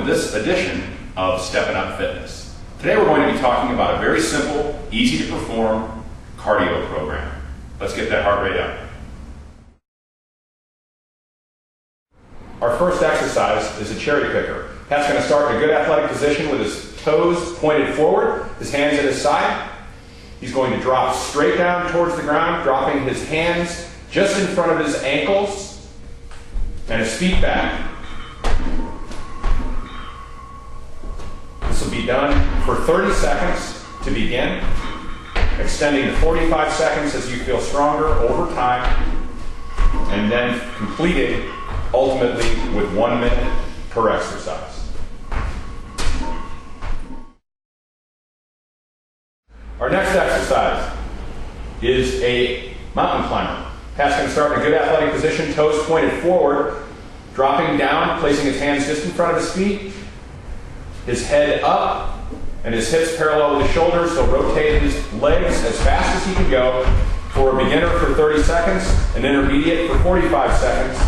to this edition of Steppin' Up Fitness. Today we're going to be talking about a very simple, easy to perform cardio program. Let's get that heart rate up. Our first exercise is a cherry picker. Pat's going to start in a good athletic position with his toes pointed forward, his hands at his side. He's going to drop straight down towards the ground, dropping his hands just in front of his ankles and his feet back. This will be done for 30 seconds to begin, extending to 45 seconds as you feel stronger over time, and then completing ultimately with 1 minute per exercise. Our next exercise is a mountain climber. Pat's going to start in a good athletic position, toes pointed forward, dropping down, placing his hands just in front of his feet, his head up, and his hips parallel with his shoulders. He'll rotate his legs as fast as he can go. For a beginner for 30 seconds, an intermediate for 45 seconds,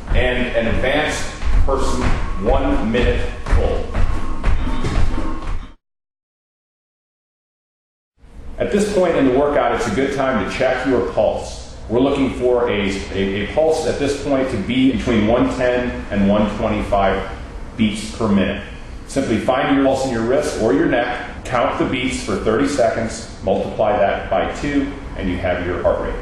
and an advanced person 1 minute full. At this point in the workout, it's a good time to check your pulse. We're looking for a pulse at this point to be between 110 and 125 beats per minute. Simply find your pulse in your wrist or your neck, count the beats for 30 seconds, multiply that by 2, and you have your heart rate.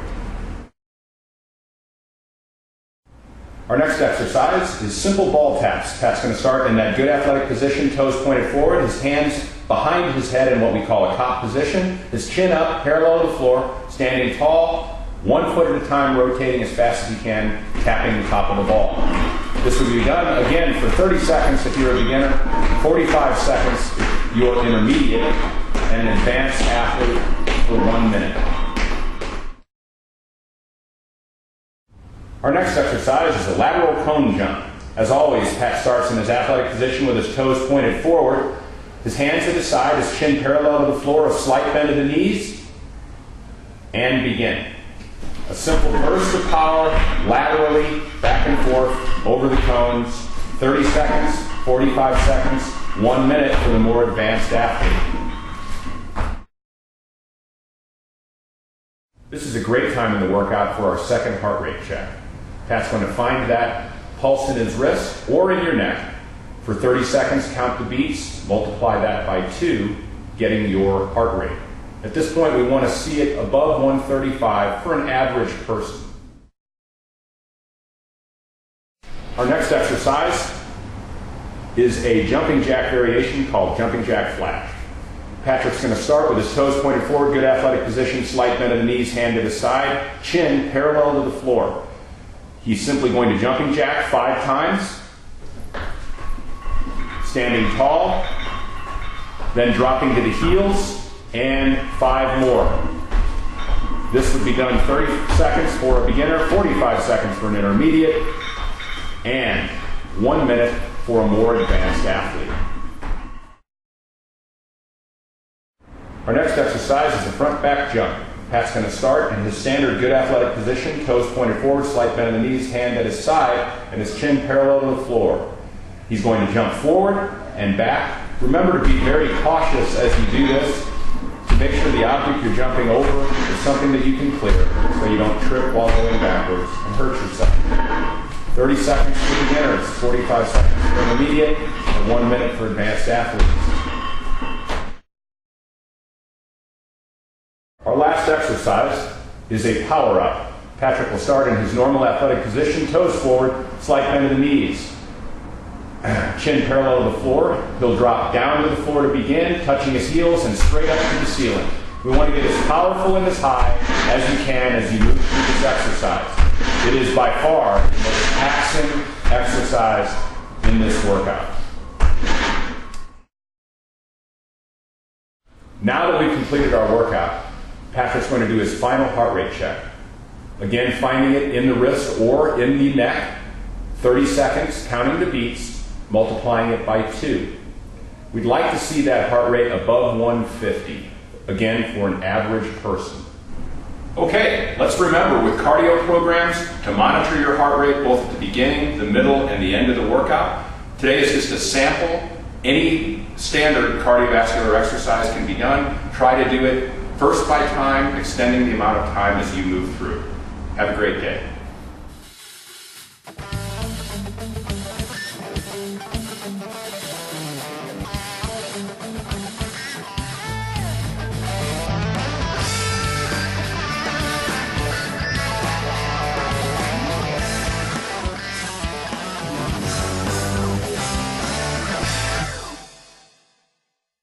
Our next exercise is simple ball taps. Pat's going to start in that good athletic position, toes pointed forward, his hands behind his head in what we call a cop position, his chin up, parallel to the floor, standing tall, 1 foot at a time, rotating as fast as you can, tapping the top of the ball. This will be done again for 30 seconds if you're a beginner, 45 seconds if you're intermediate, and an advanced athlete for 1 minute. Our next exercise is a lateral cone jump. As always, Pat starts in his athletic position with his toes pointed forward, his hands at his side, his chin parallel to the floor, a slight bend of the knees, and begin. A simple burst of power, laterally, back and forth, over the cones, 30 seconds, 45 seconds, 1 minute for the more advanced athlete. This is a great time in the workout for our second heart rate check. Pat's going to find that pulse in his wrist or in your neck. For 30 seconds, count the beats, multiply that by 2, getting your heart rate. At this point, we want to see it above 135 for an average person. Our next exercise is a jumping jack variation called jumping jack flash. Patrick's going to start with his toes pointed forward, good athletic position, slight bend of the knees, hand to the side, chin parallel to the floor. He's simply going to jumping jack 5 times, standing tall, then dropping to the heels, and 5 more. This would be done 30 seconds for a beginner, 45 seconds for an intermediate, and 1 minute for a more advanced athlete. Our next exercise is a front back jump. Pat's going to start in his standard good athletic position, toes pointed forward, slight bend of the knees, hand at his side, and his chin parallel to the floor. He's going to jump forward and back. Remember to be very cautious as you do this, to make sure the object you're jumping over is something that you can clear, so you don't trip while going backwards and hurt yourself. 30 seconds for beginners, 45 seconds for intermediate, and 1 minute for advanced athletes. Our last exercise is a power up. Patrick will start in his normal athletic position, toes forward, slight bend of the knees. Chin parallel to the floor. He'll drop down to the floor to begin, touching his heels and straight up to the ceiling. We want to get as powerful and as high as you can as you move through this exercise. It is by far the most taxing exercise in this workout. Now that we've completed our workout, Patrick's going to do his final heart rate check. Again, finding it in the wrist or in the neck, 30 seconds, counting the beats, multiplying it by 2. We'd like to see that heart rate above 150, again for an average person. Okay, let's remember with cardio programs to monitor your heart rate both at the beginning, the middle, and the end of the workout. Today is just a sample. Any standard cardiovascular exercise can be done. Try to do it first by time, extending the amount of time as you move through. Have a great day.